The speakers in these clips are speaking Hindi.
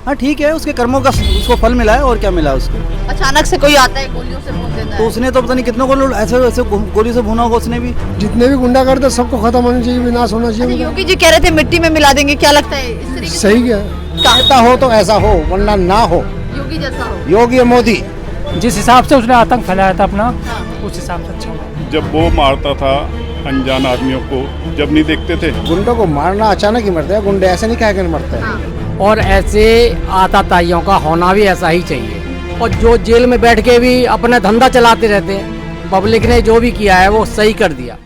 हाँ ठीक है, उसके कर्मों का उसको फल मिला है, और क्या मिला है उसको। अचानक से कोई आता है गोलियों से भून देता तो है। उसने तो पता नहीं कितनों को ऐसे ऐसे गोली से भुना होगा उसने भी। जितने भी गुंडागर्द है सबको खत्म होना चाहिए, विनाश होना अच्छा, चाहिए। योगी जी कह रहे थे मिट्टी में मिला देंगे, क्या लगता है इस तरीके से? सही है, कहता हो तो ऐसा हो, वरना ना हो। योगी जैसा हो। योगी मोदी जिस हिसाब से उसने आतंक फैलाया था अपना, हाँ। उस हिसाब से अच्छा हुआ। जब वो मारता था अनजान आदमियों को, जब नहीं देखते थे। गुंडों को मारना अचानक ही मरते हैं, गुंडे ऐसे नहीं कह कर मरते हैं। हाँ। और ऐसे आताताइयों का होना भी ऐसा ही चाहिए। और जो जेल में बैठ के भी अपना धंधा चलाते रहते हैं, पब्लिक ने जो भी किया है वो सही कर दिया।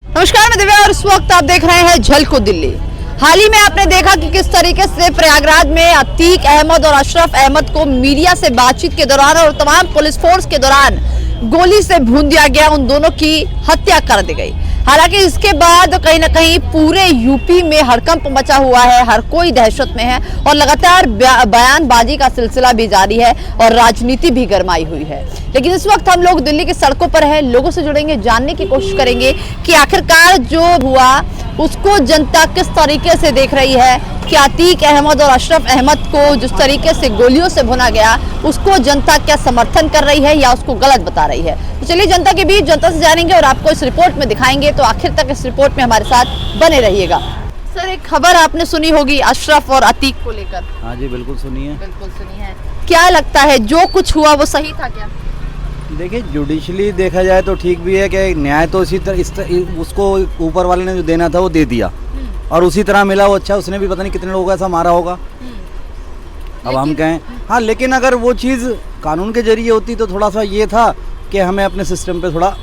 नमस्कार, मैं दिव्या और इस वक्त आप देख रहे हैं झलको दिल्ली। हाल ही में आपने देखा कि किस तरीके से प्रयागराज में अतीक अहमद और अशरफ अहमद को मीडिया से बातचीत के दौरान और तमाम पुलिस फोर्स के दौरान गोली से भून दिया गया, उन दोनों की हत्या कर दी गई। हालांकि इसके बाद कहीं ना कहीं पूरे यूपी में हड़कंप मचा हुआ है, हर कोई दहशत में है और लगातार बयानबाजी का सिलसिला भी जारी है और राजनीति भी गरमाई हुई है। लेकिन इस वक्त हम लोग दिल्ली की सड़कों पर हैं, लोगों से जुड़ेंगे, जानने की कोशिश करेंगे कि आखिरकार जो हुआ उसको जनता किस तरीके से देख रही है। कि अतीक अहमद और अशरफ अहमद को जिस तरीके से गोलियों से भुना गया, उसको जनता क्या समर्थन कर रही है या उसको गलत बता रही है। तो चलिए जनता के बीच जनता से जानेंगे और आपको इस रिपोर्ट में दिखाएंगे, तो आखिर तक इस रिपोर्ट में हमारे साथ बने रहिएगा। सर, एक खबर आपने सुनी होगी अशरफ और अतीक को लेकर। हाँ जी, बिल्कुल सुनिए। बिल्कुल सुनी है। क्या लगता है जो कुछ हुआ वो सही था क्या? देखिए, जुडिशली देखा जाए तो ठीक भी है कि न्याय तो इसी तरह उसको ऊपर वाले ने जो देना था वो दे दिया और उसी तरह मिला वो अच्छा। उसने भी पता नहीं कितने लोगों को ऐसा मारा होगा। अब हम कहें हाँ, लेकिन अगर वो चीज़ कानून के जरिए होती तो थोड़ा सा ये था कि हमें अपने सिस्टम पे थोड़ा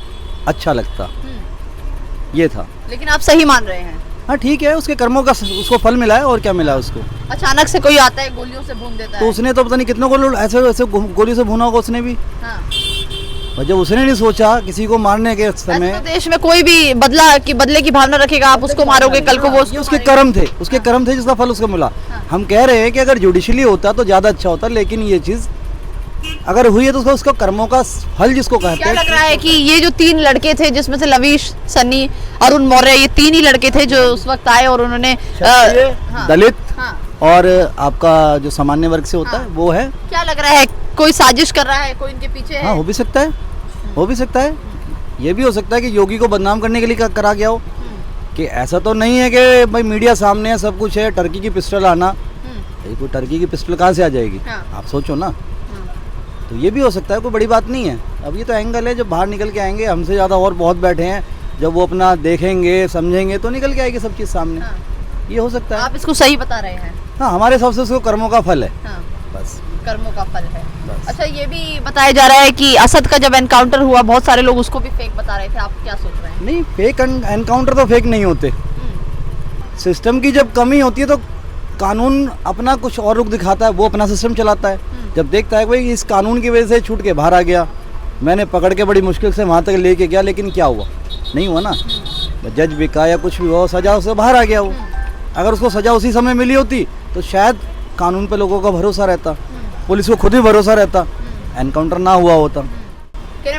अच्छा लगता, ये था। लेकिन आप सही मान रहे हैं? हाँ ठीक है, उसके कर्मों का उसको फल मिला है, और क्या मिला है उसको। अचानक से कोई आता है गोलियों से भून देता तो है। उसने तो पता नहीं कितनों को ऐसे ऐसे गोली से भुना होगा उसने भी। हाँ। और जब उसने नहीं सोचा किसी को मारने के समय, ऐसे तो देश में कोई भी बदले की भावना रखेगा, आप उसको मारोगे कल को वो ये उसके कर्म थे, उसके कर्म थे जिसका फल उसको मिला। हम कह रहे हैं कि अगर जुडिशली होता तो ज़्यादा अच्छा होता, लेकिन ये चीज़ अगर हुई है तो उसका कर्मों का फल जिसको कहते क्या हैं। लग रहा है कि ये जो 3 लड़के थे, जिसमें से लवीश, सन्नी, अरुण मौर्य, ये 3 ही लड़के थे जो उस वक्त आए और उन्होंने हाँ, दलित हाँ, और आपका जो सामान्य वर्ग से होता है वो है। क्या लग रहा है कोई साजिश कर रहा है, कोई इनके पीछे है? हाँ, हो भी सकता है, हो भी सकता है। ये भी हो सकता है कि योगी को बदनाम करने के लिए करा गया हो। कि ऐसा तो नहीं है कि भाई मीडिया सामने है, सब कुछ है, टर्की की पिस्टल आना, कोई टर्की की पिस्टल कहाँ से आ जाएगी? हाँ। आप सोचो ना। तो ये भी हो सकता है, कोई बड़ी बात नहीं है। अब ये तो एंगल है, जब बाहर निकल के आएंगे, हमसे ज़्यादा और बहुत बैठे हैं, जब वो अपना देखेंगे समझेंगे तो निकल के आएगी सब चीज़ सामने। हाँ। ये हो सकता है। आप इसको सही बता रहे हैं? हाँ, हमारे हिसाब से उसको कर्मों का फल है। हाँ, बस कर्मों का फल है। बस। अच्छा, ये भी बताया जा रहा है कि असद का जब एनकाउंटर हुआ, बहुत सारे लोग उसको भी फेक बता रहे थे, आप क्या सोच रहे हैं? नहीं, फेक एनकाउंटर तो फेक नहीं होते। सिस्टम की जब कमी होती है तो कानून अपना कुछ और रुख दिखाता है, वो अपना सिस्टम चलाता है। जब देखता है भाई इस कानून की वजह से छूट के बाहर आ गया, मैंने पकड़ के बड़ी मुश्किल से वहाँ तक लेके गया, लेकिन क्या हुआ? नहीं हुआ ना। जज बिका या कुछ भी हुआ, सजा उससे बाहर आ गया वो। अगर उसको सजा उसी समय मिली होती तो शायद कानून पे लोगों का भरोसा रहता, पुलिस को खुद भी भरोसा रहता, एनकाउंटर ना हुआ होता।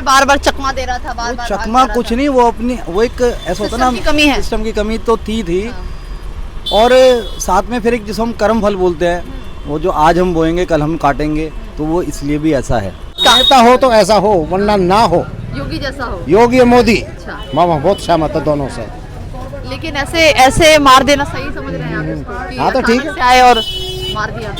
बार बार चकमा दे रहा था, बार-बार चकमा कुछ नहीं, वो अपनी वो एक ऐसा होता ना, सिस्टम की कमी तो थी। और साथ में फिर एक जिसको हम कर्म फल बोलते हैं, वो जो आज हम बोएंगे कल हम काटेंगे, तो वो इसलिए भी ऐसा है। कहता हो तो ऐसा हो, वरना ना हो। योगी जैसा हो। योगी मोदी अच्छा। मामा बहुत सहमत है दोनों से। लेकिन ऐसे मार देना सही समझ रहे हैं आप इसको? कि हाँ, तो ठीक है। अचानक से आए और मार दिया।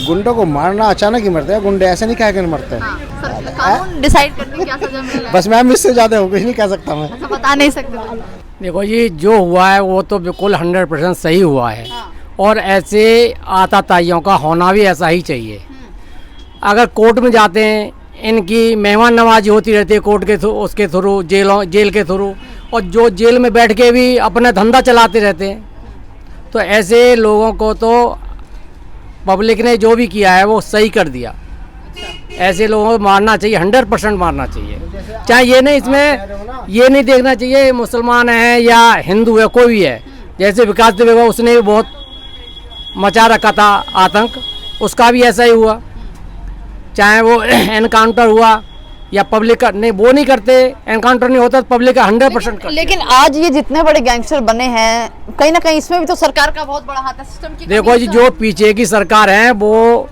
गुंडों को मारना अचानक ही मरते हैं, गुंडे ऐसे नहीं कह कर मरते हैं। हाँ, सर, कानून डिसाइड करने क्या सजा मिलेगा? बस मैम, इससे ज़्यादा हो कुछ नहीं कह सकता मैं। ऐसा बता नहीं सकते। देखो जी, जो हुआ है वो तो बिल्कुल 100% सही हुआ है। हाँ। और ऐसे आताताइयों का होना भी ऐसा ही चाहिए। अगर कोर्ट में जाते हैं, इनकी मेहमान नवाजी होती रहती है कोर्ट के उसके थ्रू, जेल के थ्रू, और जो जेल में बैठ के भी अपना धंधा चलाते रहते हैं, तो ऐसे लोगों को तो पब्लिक ने जो भी किया है वो सही कर दिया। ऐसे लोगों को मारना चाहिए, 100% मारना चाहिए। चाहे ये नहीं, इसमें ये नहीं देखना चाहिए मुसलमान है या हिंदू है, कोई भी है। जैसे विकास दुबे हुआ, उसने भी बहुत मचा रखा था आतंक, उसका भी ऐसा ही हुआ। चाहे वो एनकाउंटर हुआ, या पब्लिक का नहीं, वो नहीं करते, एनकाउंटर नहीं होता तो पब्लिक का 100% करते। लेकिन आज ये जितने बड़े गैंगस्टर बने हैं कहीं ना कहीं इसमें भी तो सरकार का बहुत बड़ा हाथ है, सिस्टम की देखो जी, जो पीछे की सरकार है वो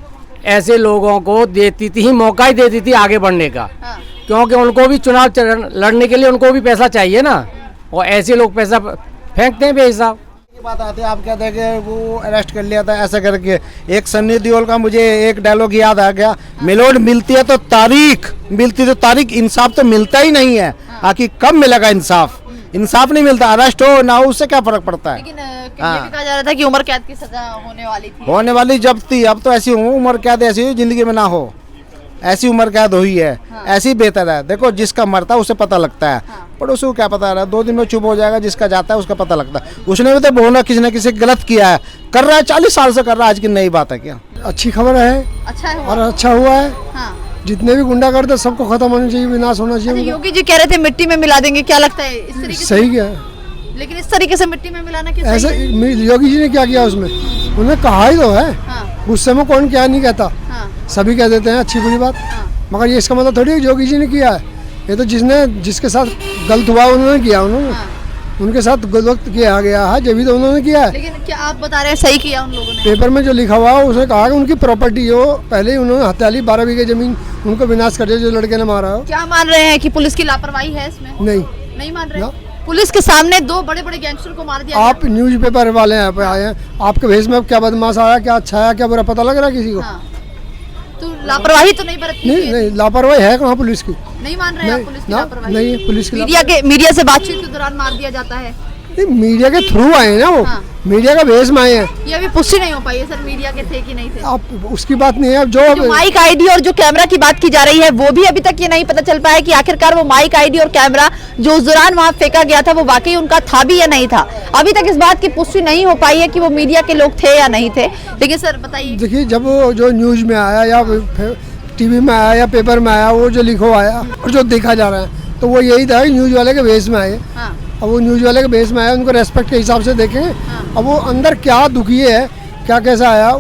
ऐसे लोगों को देती थी, मौका ही देती थी आगे बढ़ने का। हाँ। क्योंकि उनको भी चुनाव लड़ने के लिए उनको भी पैसा चाहिए ना, और ऐसे लोग पैसा फेंकते हैं बेहिसाब। बात आती है, आप कहते हैं कि वो अरेस्ट कर लिया था ऐसा करके। एक सन्नी देओल का मुझे एक डायलॉग याद आ गया, मिलोड मिलती है तो तारीख, मिलती तो तारीख, इंसाफ तो मिलता ही नहीं है। आखिर कब मिलेगा इंसाफ? इंसाफ नहीं मिलता, अरेस्ट हो ना हो उससे क्या फर्क पड़ता है। लेकिन ये भी कहा जा रहा था कि उम्र कैद की सजा होने वाली थी। होने वाली जब थी, अब तो ऐसी उम्र कैद ऐसी हुई जिंदगी में ना हो, ऐसी उम्र कैद हुई है। ऐसी बेहतर है। देखो, जिसका मरता है उसे पता लगता है, पड़ोसी को क्या पता है, 2 दिन में चुप हो जाएगा। जिसका जाता है उसका पता लगता है। उसने भी तो बोलना किसी न किसी गलत किया है, कर रहा है, 40 साल से कर रहा है, आज की नई बात है क्या? अच्छी खबर है अच्छा है और अच्छा हुआ है। हाँ। जितने भी गुंडागर्द है सबको खत्म होना चाहिए, विनाश होना चाहिए अच्छा, उनका। योगी जी कह रहे थे मिट्टी में मिला देंगे, क्या लगता है इस तरीके से? सही क्या है? लेकिन इस तरीके से मिट्टी में मिलाना क्या ऐसे सही है? योगी जी ने क्या किया उसमें? उन्होंने कहा ही तो है, हाँ, गुस्से में कौन क्या नहीं कहता, हाँ, सभी कह देते हैं अच्छी बुरी बात। हाँ। मगर ये इसका मतलब थोड़ी है योगी जी ने किया है, ये तो जिसके साथ गलत हुआ उन्होंने किया, उन्होंने उनके साथ गलत किया गया है, जब भी तो उन्होंने किया है। लेकिन क्या आप बता रहे हैं सही किया उन लोगों ने? पेपर में जो लिखा हुआ है उसने कहा कि उनकी प्रॉपर्टी हो, पहले ही उन्होंने हत्या ली, 12 बीघे जमीन उनको विनाश कर दिया जो लड़के ने मारा हो। क्या मान रहे हैं कि पुलिस की लापरवाही है इसमें? नहीं मान रहे? ना। पुलिस के सामने 2 बड़े-बड़े गैंगस्टर को मार दिया आप न्यूज़पेपर वाले यहाँ पे आए हैं, आपके भेष में क्या बदमाश आया, क्या अच्छा आया, क्या बुरा, पता लग रहा है किसी को? गया। हाँ। तो लापरवाही तो नहीं बरतनी नहीं चाहिए? नहीं, लापरवाही है कहाँ पुलिस की? नहीं मान रहे हैं आप नहीं, पुलिस की ना, लापरवाही? नहीं, पुलिस की मीडिया से बातचीत के दौरान मार दिया जाता है। नहीं, मीडिया के थ्रू आए हैं ना वो, हाँ। मीडिया का भेष में आए हैं। ये अभी पुष्टि नहीं हो पाई है सर, मीडिया के थे कि नहीं थे। आप उसकी बात नहीं है, अब जो जो माइक आईडी और जो कैमरा की बात की जा रही है वो भी अभी तक ये नहीं पता चल पाया कि आखिरकार वो माइक आईडी और कैमरा जो उस दौरान वहां फेंका गया था वो वाकई उनका था भी या नहीं था। अभी तक इस बात की पुष्टि नहीं हो पाई है कि वो मीडिया के लोग थे या नहीं थे। लेकिन सर बताइए, देखिए, जब वो जो न्यूज़ में आया या टीवी में आया या पेपर में आया, वो जो लिखो आया और जो देखा जा रहा है, तो वो यही था कि न्यूज़ वाले के भेष में आए। हाँ, अब वो न्यूज़ वाले के बेस में आया, उनको रेस्पेक्ट के हिसाब से देखें। अब वो अंदर क्या दुखी है, क्या कैसा आया,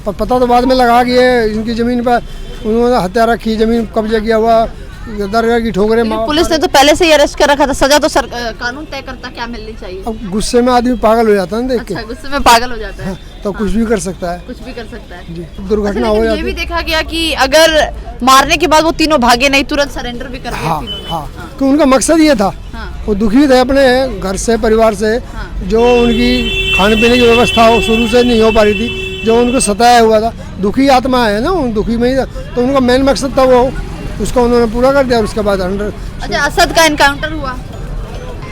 पता तो बाद में लगा कि ये इनकी ज़मीन पर उन्होंने हत्या रखी, ज़मीन कब्जे किया हुआ, दरगाह की ठोकरें लेकिन पुलिस ने तो पहले से ही अरेस्ट कर रखा था। सजा तो कानून तय करता क्या मिलनी चाहिए। अब गुस्से में आदमी पागल हो जाता है ना देख के, अच्छा, गुस्से में पागल हो जाता है, तो कुछ भी कर सकता है कुछ भी कर सकता है। जी। अच्छा, दुर्घटना हो लेकिन ये जाती भी है। देखा गया कि अगर मारने के बाद वो तीनों भागे नहीं, तुरंत सरेंडर भी कर दिया हाँ तीनों ने। हाँ, तो उनका मकसद ये था, हाँ, वो दुखी थे अपने घर से, परिवार से, हाँ। जो उनकी खाने पीने की व्यवस्था हो शुरू से नहीं हो पा रही थी, जो उनको सताया हुआ था, दुखी आत्मा है ना, उन दुखी में ही था, तो उनका मेन मकसद था वो, उसको उन्होंने पूरा कर दिया। और उसके बाद अच्छा, असद का एनकाउंटर हुआ,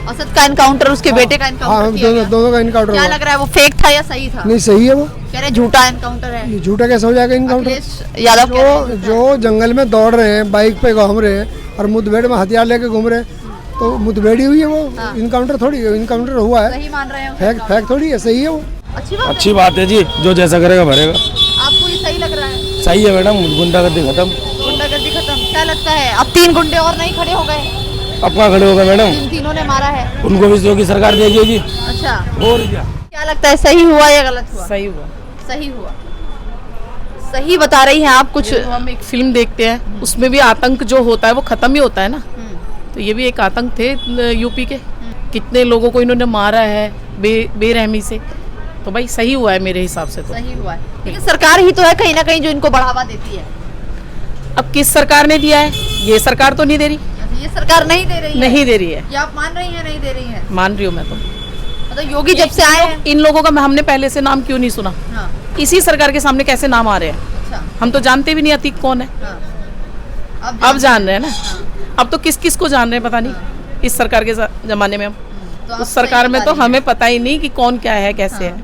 असद का एनकाउंटर, उसके बेटे का हाँ, एनकाउंटर किया गया। दोनों का इनकाउंटर क्या हुआ। लग रहा है वो फेक था या सही था? नहीं, सही है वो, कह रहे झूठा एनकाउंटर है। ये झूठा कैसे हो जाएगा इनकाउंटर? अखिलेश यादव कह रहे हैं झूठा है। जो जंगल में दौड़ रहे हैं, बाइक पे घूम रहे हैं और मुठभेड़ में हथियार लेके घूम रहे हैं, तो मुठभेड़ ही हुई है वो, इनकाउंटर थोड़ी है, इनकाउंटर हुआ है, सही मान रहे हैं? फैक्ट थोड़ी है, सही है वो। अच्छी बात है जी, जो जैसा करेगा भरेगा। है। आपको ये सही लग रहा है? सही है मैडम, गुंडागर्दी खत्म। गुंडागर्दी खत्म। क्या लगता है अब 3 गुंडे और नहीं खड़े हो गए? अपना खड़े होगा मैडम, तीनों ने मारा है। उनको भी योगी सरकार देगी। अच्छा, और क्या? क्या लगता है सही हुआ या गलत हुआ? सही हुआ। सही हुआ, सही बता रही हैं आप कुछ। तो हम एक फिल्म देखते हैं, उसमें भी आतंक जो होता है वो खत्म ही होता है ना, तो ये भी एक आतंक थे यूपी के, कितने लोगों को इन्होंने मारा है बेरहमी से, तो भाई सही हुआ है मेरे हिसाब से तो। सही हुआ है, लेकिन सरकार ही तो है कहीं ना कहीं जो इनको बढ़ावा देती है। अब किस सरकार ने दिया है? ये सरकार तो नहीं दे रही, ये सरकार नहीं दे रही है? नहीं दे रही है। ये आप मान रही हैं नहीं दे रही है? मान रही हूँ मैं तो। मतलब योगी जब से आए हैं। इन लोगों का हमने पहले से नाम क्यों नहीं सुना? हाँ, इसी सरकार के सामने कैसे नाम आ रहे हैं? अच्छा, हम तो जानते भी नहीं अतीक कौन है, हाँ। अब जान रहे हैं ना। अब तो किस किस को जान रहे हैं पता नहीं, इस सरकार के जमाने में हम, तो आप उस सरकार सही में बता तो रही हैं। हमें पता ही नहीं कि कौन क्या है कैसे है।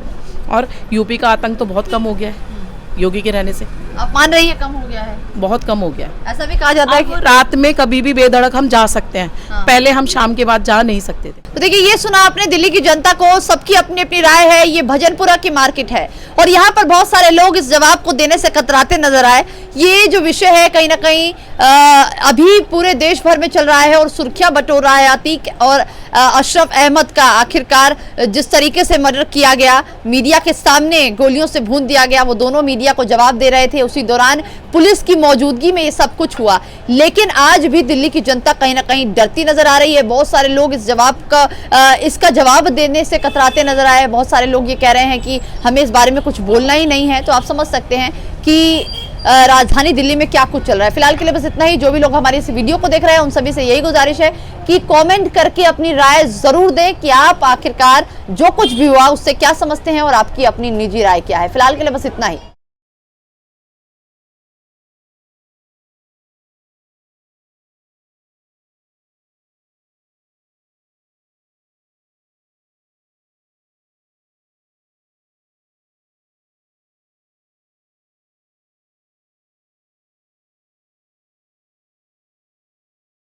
और यूपी का आतंक तो बहुत कम हो गया है योगी के रहने से, आप मान रही है कम हो गया है? बहुत कम हो गया है। ऐसा भी कहा जाता है अब कि रात में कभी भी बेधड़क हम जा सकते हैं, हाँ। पहले हम शाम के बाद जा नहीं सकते थे। तो देखिए, ये सुना आपने दिल्ली की जनता को, सबकी अपनी अपनी राय है। ये भजनपुरा की मार्केट है और यहाँ पर बहुत सारे लोग इस जवाब को देने से कतराते नजर आए। ये जो विषय है कहीं ना कहीं अभी पूरे देश भर में चल रहा है और सुर्खियां बटोर रहा है। अतीक और अशरफ अहमद का आखिरकार जिस तरीके से मर्डर किया गया, मीडिया के सामने गोलियों से भून दिया गया, वो दोनों मीडिया को जवाब दे रहे थे। उसी दौरान पुलिस पुलिस की मौजूदगी में ये सब कुछ हुआ। लेकिन आज भी दिल्ली की जनता कहीं ना कहीं डरती नजर आ रही है। बहुत सारे लोग इसका जवाब देने से कतराते नजर आए। बहुत सारे लोग ये कह रहे हैं कि हमें इस बारे में कुछ बोलना ही नहीं है। तो आप समझ सकते हैं कि राजधानी दिल्ली में क्या कुछ चल रहा है। फिलहाल के लिए बस इतना ही। जो भी लोग हमारी इस वीडियो को देख रहे हैं उन सभी से यही गुजारिश है कि कमेंट करके अपनी राय जरूर दें कि आप आखिरकार जो कुछ भी हुआ उससे क्या समझते हैं और आपकी अपनी निजी राय क्या है। फिलहाल के लिए बस इतना ही।